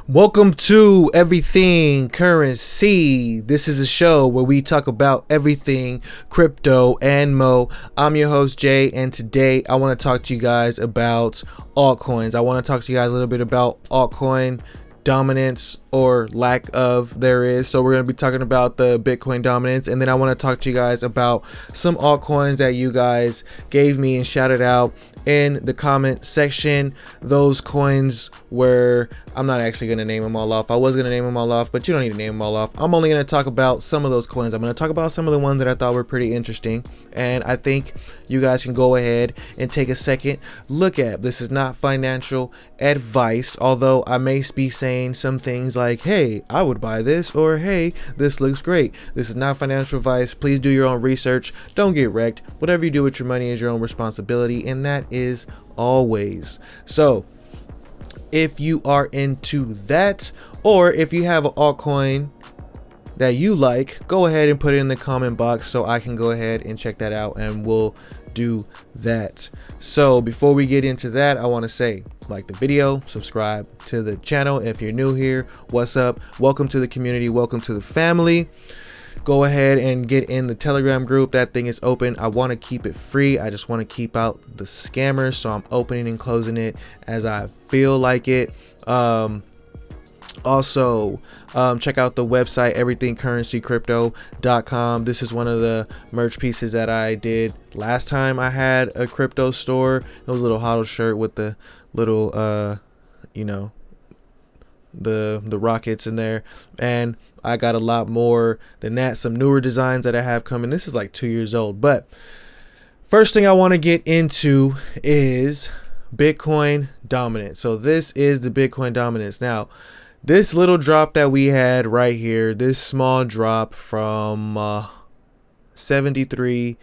Welcome to Everything Currency. This is a show where we talk about everything crypto and mo. I'm your host Jay, and today I want to talk to you guys about altcoins. I want to talk to you guys a little bit about altcoin dominance or lack of there is. So we're going to be talking about the Bitcoin dominance, and then I want to talk to you guys about some altcoins that you guys gave me and shouted out in the comment section. Those coins were, I'm not actually going to name them all off. I was going to name them all off, but you don't need to name them all off. I'm only going to talk about some of those coins. I'm going to talk about some of the ones that I thought were pretty interesting, and I think you guys can go ahead and take a second look at. This is not financial advice, although I may be saying some things like, hey, I would buy this, or hey, this looks great. This is not financial advice. Please do your own research. Don't get wrecked. Whatever you do with your money is your own responsibility, and that is always. So if you are into that, or if you have an altcoin that you like, go ahead and put it in the comment box so I can go ahead and check that out, and we'll do that. So before we get into that, I want to say, like the video, subscribe to the channel. If you're new here, what's up? Welcome to the community, welcome to the family. Go ahead and get in the Telegram group. That thing is open. I want to keep it free. I just want to keep out the scammers, so I'm opening and closing it as I feel like it. Also, check out the website everythingcurrencycrypto.com. This is one of the merch pieces that I did last time I had a crypto store. It was a little HODL shirt with the little the rockets in there, and I got a lot more than that, some newer designs that I have coming. This is like 2 years old, but first thing I want to get into is Bitcoin dominance. So this is the Bitcoin dominance. Now, this little drop that we had right here, this small drop from 73%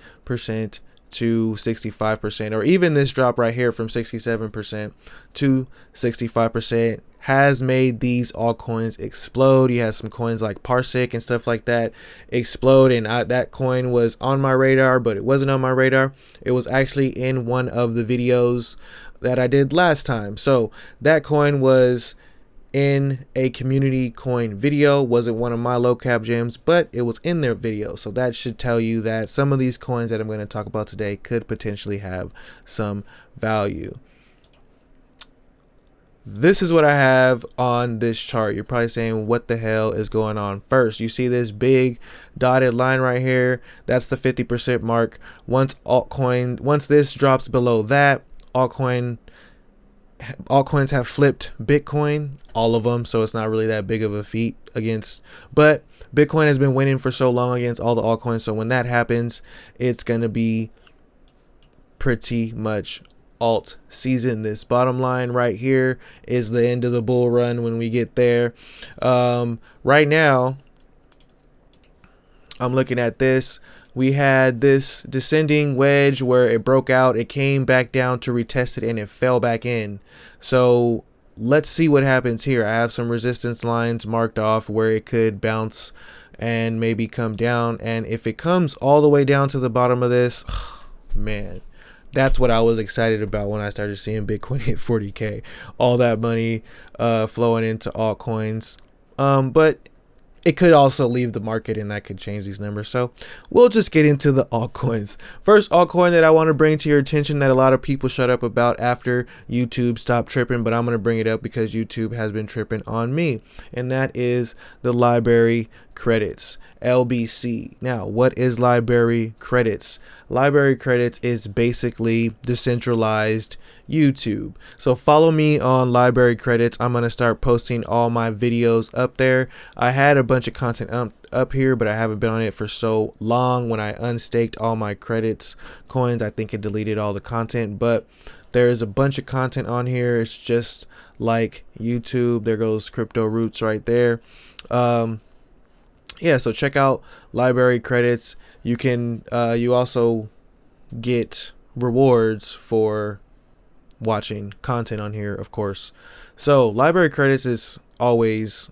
to 65%, or even this drop right here from 67% to 65%, has made these altcoins explode. You have some coins like Parsec and stuff like that explode, and that coin was on my radar, but it wasn't on my radar. It was actually in one of the videos that I did last time. So that coin was in a community coin video. Wasn't one of my low cap gems, but it was in their video. So that should tell you that some of these coins that I'm going to talk about today could potentially have some value. This is what I have on this chart. You're probably saying, what the hell is going on? First, you see this big dotted line right here. That's the 50% mark. Once this drops below that, altcoins have flipped Bitcoin, all of them, so it's not really that big of a feat against, but Bitcoin has been winning for so long against all the altcoins, so when that happens, it's gonna be pretty much alt season. This bottom line right here is the end of the bull run when we get there. Right now, I'm looking at this. We had this descending wedge where it broke out, it came back down to retest it, and it fell back in. So let's see what happens here. I have some resistance lines marked off where it could bounce and maybe come down, and if it comes all the way down to the bottom of this, man, that's what I was excited about when I started seeing Bitcoin hit 40K. All that money flowing into altcoins. But it could also leave the market, and that could change these numbers. So we'll just get into the altcoins. First altcoin that I want to bring to your attention that a lot of people shut up about after YouTube stopped tripping, but I'm going to bring it up because YouTube has been tripping on me, and that is the library credits, LBC. Now, what is library credits? Library credits is basically decentralized YouTube. So follow me on library credits. I'm going to start posting all my videos up there. I had a bunch of content up here, but I haven't been on it for so long. When I unstaked all my credits coins, I think it deleted all the content, but there's a bunch of content on here. It's just like YouTube. There goes Crypto Roots right there. Yeah, so check out library credits. You can you also get rewards for watching content on here, of course. So library credits is always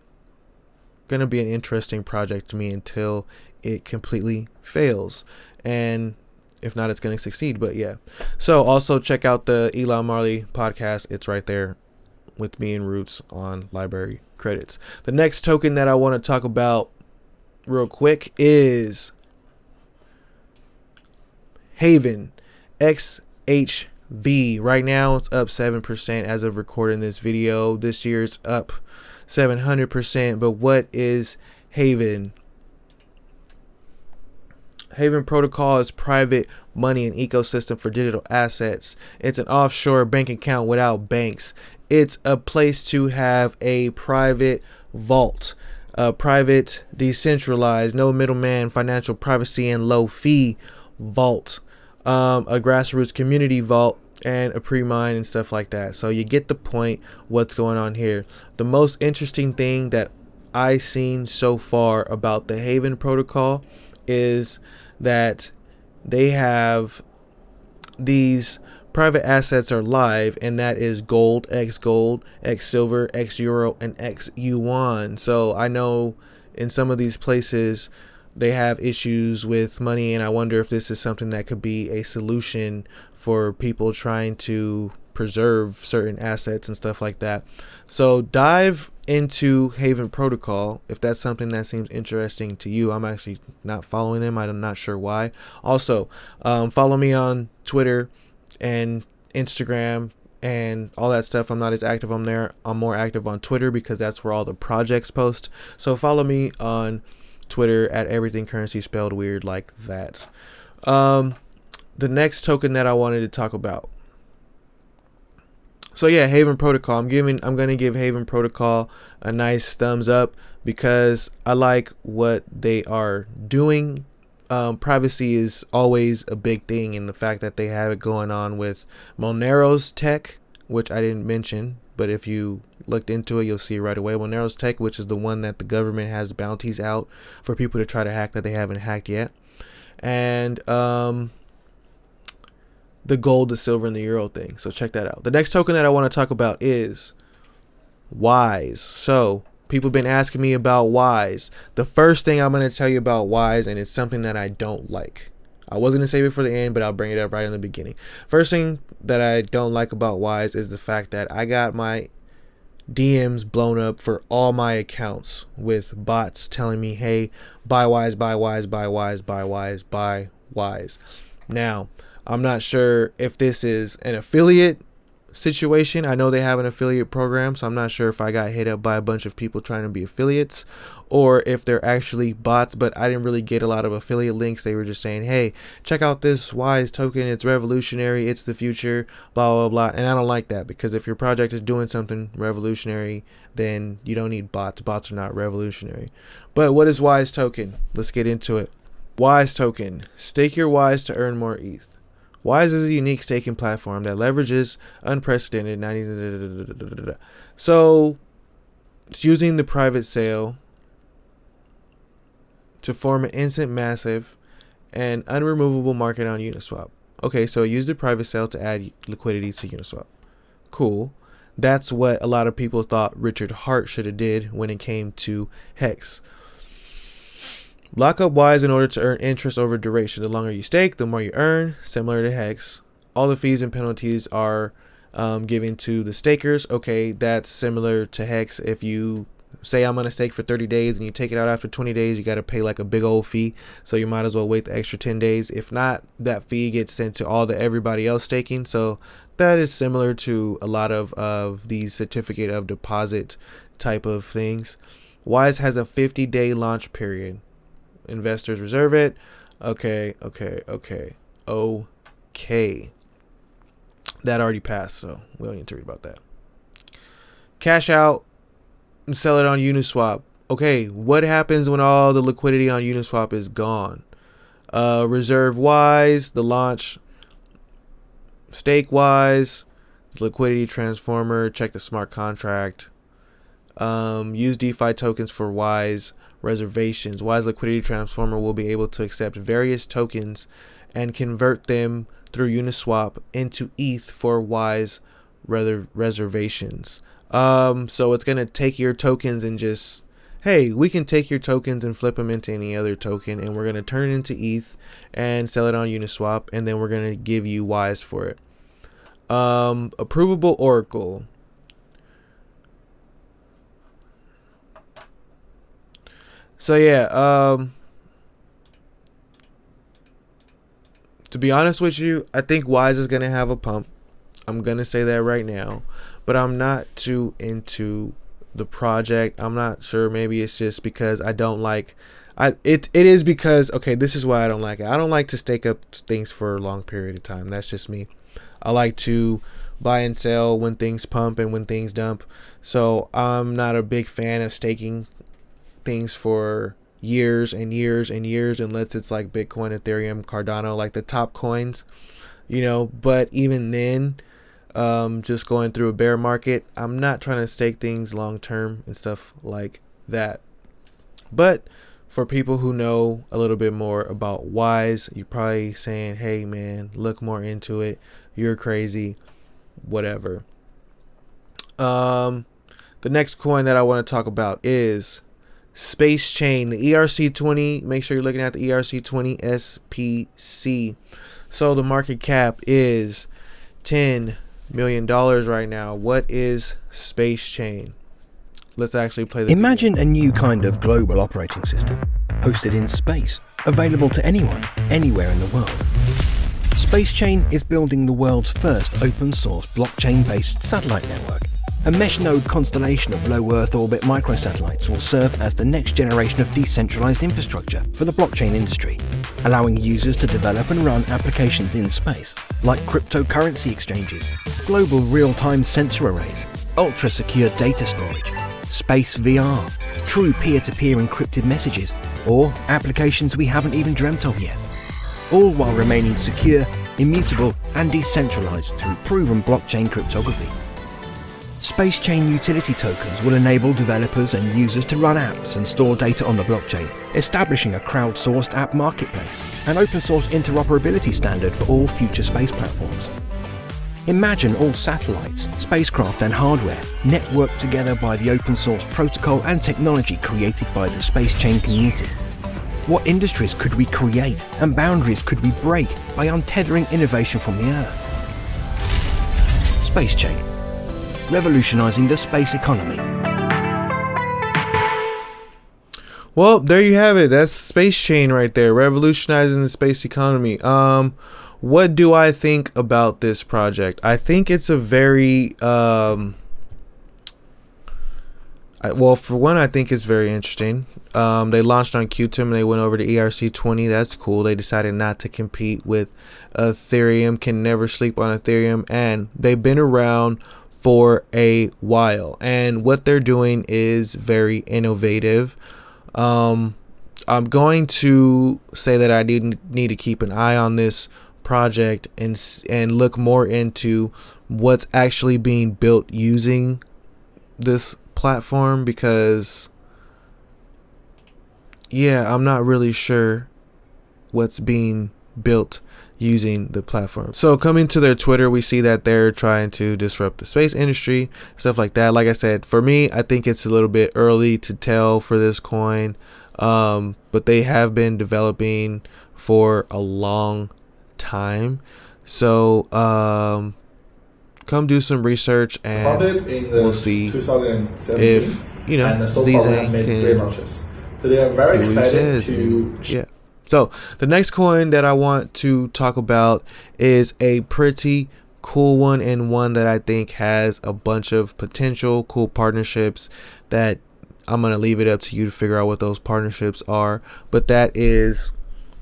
gonna be an interesting project to me until it completely fails, and if not, it's gonna succeed. But yeah, so also check out the Elon Marley podcast. It's right there with me and Roots on library credits. The next token that I want to talk about real quick is Haven XHV. Right now it's up 7% as of recording this video. This year it's up 700%. But what is Haven? Haven Protocol is private money and ecosystem for digital assets. It's an offshore bank account without banks. It's a place to have a private vault, a private, decentralized, no middleman, financial privacy and low fee vault, a grassroots community vault, and a pre-mine and stuff like that. So you get the point what's going on here. The most interesting thing that I've seen so far about the Haven Protocol is that they have these private assets are live, and that is gold, X silver, X euro, and X yuan. So I know in some of these places they have issues with money, and I wonder if this is something that could be a solution for people trying to preserve certain assets and stuff like that. So dive into Haven Protocol if that's something that seems interesting to you. I'm actually not following them. I'm not sure why. Also, follow me on Twitter and Instagram and all that stuff. I'm not as active on there. I'm more active on Twitter because that's where all the projects post. So follow me on Twitter at Everything Currency, spelled weird like that. The next token that I wanted to talk about. So yeah, Haven Protocol. I'm gonna give Haven Protocol a nice thumbs up because I like what they are doing. Privacy is always a big thing, and the fact that they have it going on with Monero's tech, which I didn't mention, but if you looked into it, you'll see right away. Monero's tech, which is the one that the government has bounties out for people to try to hack that they haven't hacked yet, and the gold, the silver, and the euro thing. So check that out. The next token that I want to talk about is Wise. So people have been asking me about Wise. The first thing I'm going to tell you about Wise, and it's something that I don't like. I was going to save it for the end, but I'll bring it up right in the beginning. First thing that I don't like about Wise is the fact that I got my DMs blown up for all my accounts with bots telling me, hey, buy Wise, buy Wise, buy Wise, buy Wise, buy Wise. Now, I'm not sure if this is an affiliate situation. I know they have an affiliate program, so I'm not sure if I got hit up by a bunch of people trying to be affiliates or if they're actually bots, but I didn't really get a lot of affiliate links. They were just saying, hey, check out this Wise token. It's revolutionary. It's the future, blah, blah, blah. And I don't like that because if your project is doing something revolutionary, then you don't need bots. Bots are not revolutionary. But what is Wise token? Let's get into it. Wise token. Stake your Wise to earn more ETH. Wise is a unique staking platform that leverages unprecedented So it's using the private sale to form an instant, massive, and unremovable market on Uniswap. Okay, so use the private sale to add liquidity to Uniswap. Cool. That's what a lot of people thought Richard Hart should have did when it came to Hex. Lock up Wise in order to earn interest over duration. The longer you stake, the more you earn, similar to Hex. All the fees and penalties are given to the stakers. Okay, that's similar to Hex. If you say I'm going to stake for 30 days and you take it out after 20 days, you got to pay like a big old fee. So you might as well wait the extra 10 days. If not, that fee gets sent to everybody else staking. So that is similar to a lot of these certificate of deposit type of things. Wise has a 50-day launch period. Investors reserve it. Okay. That already passed, so we don't need to read about that. Cash out and sell it on Uniswap. Okay, what happens when all the liquidity on Uniswap is gone? Reserve Wise, the launch. Stake Wise, liquidity transformer. Check the smart contract. Use DeFi tokens for Wise reservations. Wise Liquidity Transformer will be able to accept various tokens and convert them through Uniswap into ETH for Wise reservations. So it's going to take your tokens and just, hey, we can take your tokens and flip them into any other token, and we're going to turn it into ETH and sell it on Uniswap, and then we're going to give you Wise for it. Approvable Oracle. So yeah, to be honest with you, I think Wise is gonna have a pump. I'm gonna say that right now, but I'm not too into the project. I'm not sure. Maybe it's just because I don't like. It is because, okay, this is why I don't like it. I don't like to stake up things for a long period of time. That's just me. I like to buy and sell when things pump and when things dump. So I'm not a big fan of staking things for years and years and years, unless it's like Bitcoin, Ethereum, Cardano, like the top coins, but even then, just going through a bear market, I'm not trying to stake things long term and stuff like that. But for people who know a little bit more about Wise, you're probably saying, hey man, look more into it, you're crazy, whatever. The next coin that I want to talk about is Space Chain, the ERC20. Make sure you're looking at the ERC20 SPC. So the market cap is $10 million right now. What is Space Chain? Let's actually play the Imagine a new kind of global operating system, hosted in space, available to anyone, anywhere in the world. Space Chain is building the world's first open-source blockchain-based satellite network. A mesh node constellation of low Earth orbit microsatellites will serve as the next generation of decentralized infrastructure for the blockchain industry, allowing users to develop and run applications in space, like cryptocurrency exchanges, global real-time sensor arrays, ultra-secure data storage, space VR, true peer-to-peer encrypted messages, or applications we haven't even dreamt of yet. All while remaining secure, immutable, and decentralized through proven blockchain cryptography. Space Chain utility tokens will enable developers and users to run apps and store data on the blockchain, establishing a crowdsourced app marketplace, an open-source interoperability standard for all future space platforms. Imagine all satellites, spacecraft and hardware networked together by the open-source protocol and technology created by the Space Chain community. What industries could we create and boundaries could we break by untethering innovation from the Earth? Space Chain, revolutionizing the space economy. Well, there you have it. That's Space Chain right there, revolutionizing the space economy. What do I think about this project? I think it's a very well, for one, I think it's very interesting. They launched on Qtum and they went over to ERC20. That's cool. They decided not to compete with Ethereum. Can never sleep on Ethereum, and they've been around for a while, and what they're doing is very innovative. I'm going to say that I need to keep an eye on this project and look more into what's actually being built using this platform, because yeah, I'm not really sure what's being built using the platform. So coming to their Twitter, we see that they're trying to disrupt the space industry, stuff like that. Like I said, for me, I think it's a little bit early to tell for this coin, but they have been developing for a long time. So come do some research and we'll see if Zizang can they are very excited yeah. So the next coin that I want to talk about is a pretty cool one, and one that I think has a bunch of potential cool partnerships that I'm going to leave it up to you to figure out what those partnerships are. But that is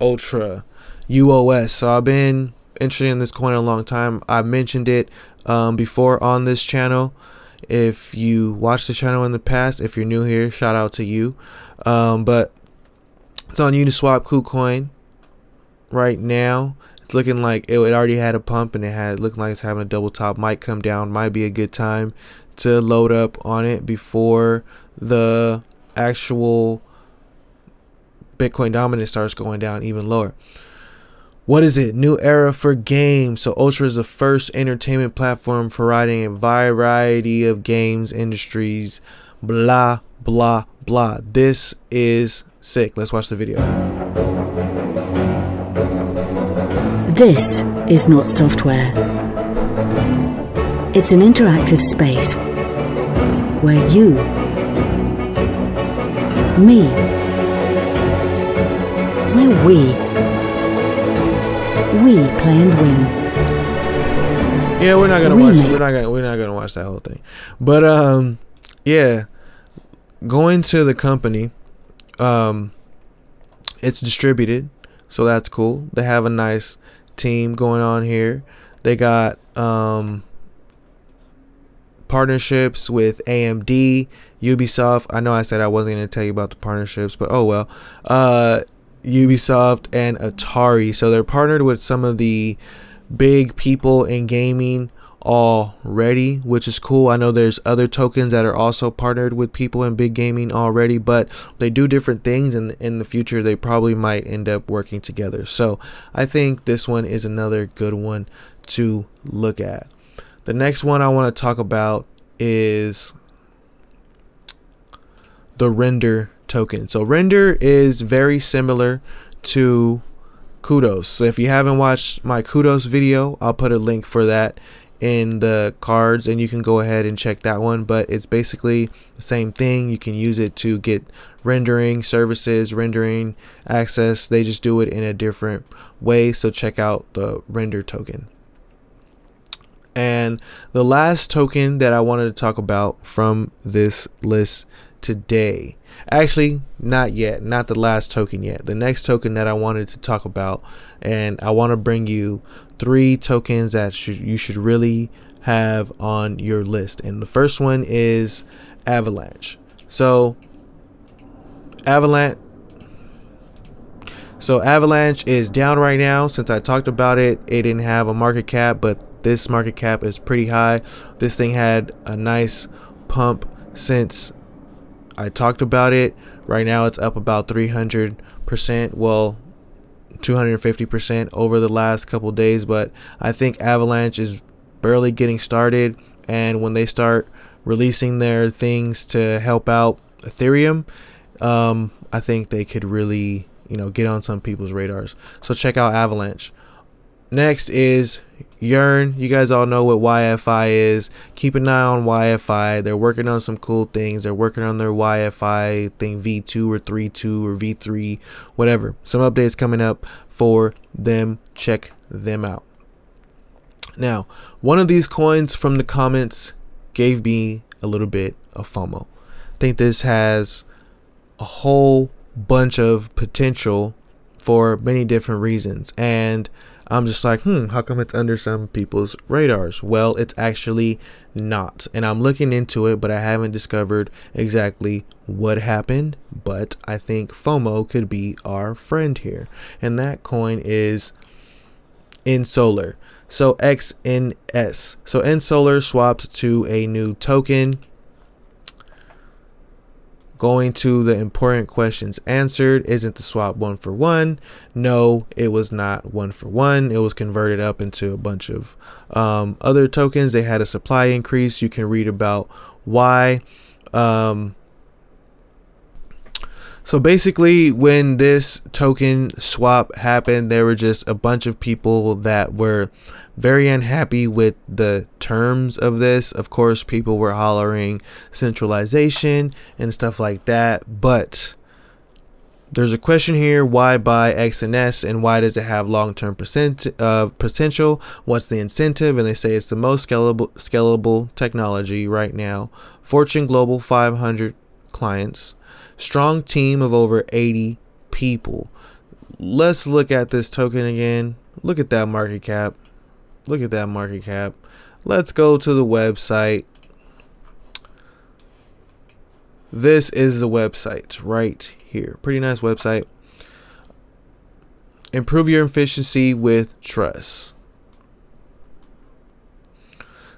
outtro, UOS. So I've been interested in this coin a long time. I mentioned it before on this channel. If you watched the channel in the past, if you're new here, shout out to you. But it's on Uniswap Kucoin right now. It's looking like it already had a pump, and it looking like it's having a double top. Might come down. Might be a good time to load up on it before the actual Bitcoin dominance starts going down even lower. What is it? New era for games. So outtro is the first entertainment platform providing a variety of games industries. Blah blah blah. This is sick. Let's watch the video. This is not software. It's an interactive space where you, me, We're we. We play and win. Yeah, we're not gonna We watch. make- We're not gonna watch that whole thing. But yeah, going to the company, it's distributed, so that's cool. They have a nice team going on here. They got partnerships with AMD, Ubisoft. I know I said I wasn't going to tell you about the partnerships, but oh well. Ubisoft and Atari. So they're partnered with some of the big people in gaming already, which is cool. I know there's other tokens that are also partnered with people in big gaming already, but they do different things, and in the future they probably might end up working together. So I think this one is another good one to look at. The next one I want to talk about is the rendr token. So rendr is very similar to Kudos. So if you haven't watched my Kudos video, I'll put a link for that in the cards, and you can go ahead and check that one. But it's basically the same thing. You can use it to get rendering services, rendering access. They just do it in a different way. So check out the rendr token. And the last token that I wanted to talk about from this list today, actually not yet, not the last token yet, the next token that I wanted to talk about, and I want to bring you 3 tokens that you should really have on your list. And the first one is Avalanche. So Avalanche is down right now. Since I talked about it, it didn't have a market cap, but this market cap is pretty high. This thing had a nice pump since I talked about it. Right now it's up about 300%, well 250% over the last couple days, but I think Avalanche is barely getting started, and when they start releasing their things to help out Ethereum, I think they could really, get on some people's radars. So check out Avalanche. Next is Yearn. You guys all know what YFI is. Keep an eye on YFI. They're working on some cool things. They're working on their YFI thing V2 or 3.2 or V3, whatever. Some updates coming up for them. Check them out. Now, one of these coins from the comments gave me a little bit of FOMO. I think this has a whole bunch of potential for many different reasons, and I'm just like, how come it's under some people's radars? Well, it's actually not. And I'm looking into it, but I haven't discovered exactly what happened. But I think FOMO could be our friend here. And that coin is InSolar. So XNS. So InSolar swapped to a new token. Going to the important questions answered. Isn't the swap 1-for-1? No, it was not 1-for-1. It was converted up into a bunch of other tokens. They had a supply increase. You can read about why. So basically, when this token swap happened, there were just a bunch of people that were very unhappy with the terms of this. Of course, people were hollering centralization and stuff like that. But there's a question here: why buy XNS, and why does it have long-term potential? What's the incentive? And they say it's the most scalable technology right now. Fortune Global 500 clients. Strong team of over 80 people. Let's look at this token again. Look at that market cap. Look at that market cap. Let's go to the website. This is the website right here. Pretty nice website. Improve your efficiency with trust.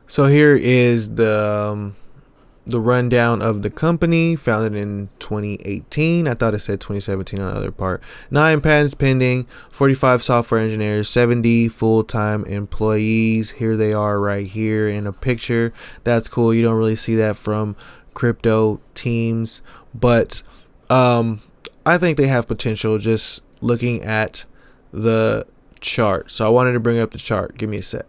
So here is the rundown of the company, founded in 2018. I thought it said 2017 on the other part. 9 patents pending, 45 software engineers, 70 full-time employees. Here they are right here in a picture. That's cool. You don't really see that from crypto teams, but I think they have potential just looking at the chart. So I wanted to bring up the chart. Give me a sec.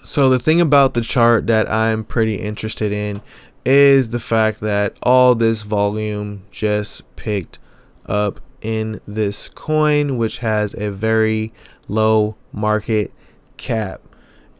So the thing about the chart that I'm pretty interested in is the fact that all this volume just picked up in this coin, which has a very low market cap.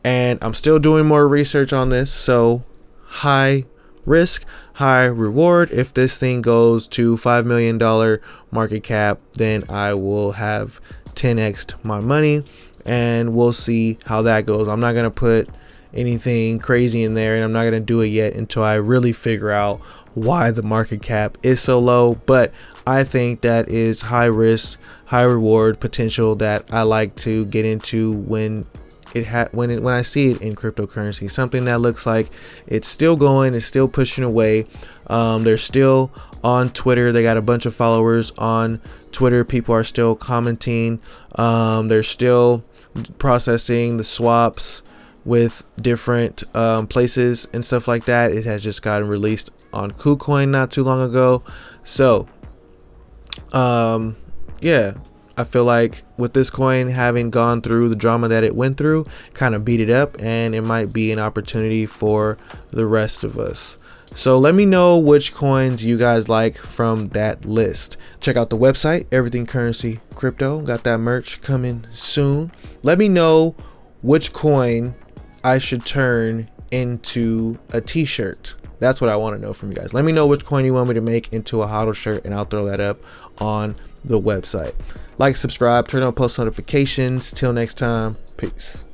And I'm still doing more research on this, so high risk, high reward. If this thing goes to $5 million market cap, then I will have 10x'd my money, and we'll see how that goes. I'm not going to put anything crazy in there, and I'm not going to do it yet until I really figure out why the market cap is so low. But I think that is high risk, high reward potential that I like to get into when I see it in cryptocurrency. Something that looks like it's still going, it's still pushing away. They're still on Twitter. They got a bunch of followers on Twitter. People are still commenting. They're still processing the swaps with different places and stuff like that. It has just gotten released on Kucoin not too long ago. So yeah, I feel like with this coin having gone through the drama that it went through, kind of beat it up, and it might be an opportunity for the rest of us. So let me know which coins you guys like from that list. Check out the website, Everything Currency Crypto. Got that merch coming soon. Let me know which coin I should turn into a t-shirt. That's what I want to know from you guys. Let me know which coin you want me to make into a hodl shirt, and I'll throw that up on the website. Like, subscribe, turn on post notifications. Till next time, peace.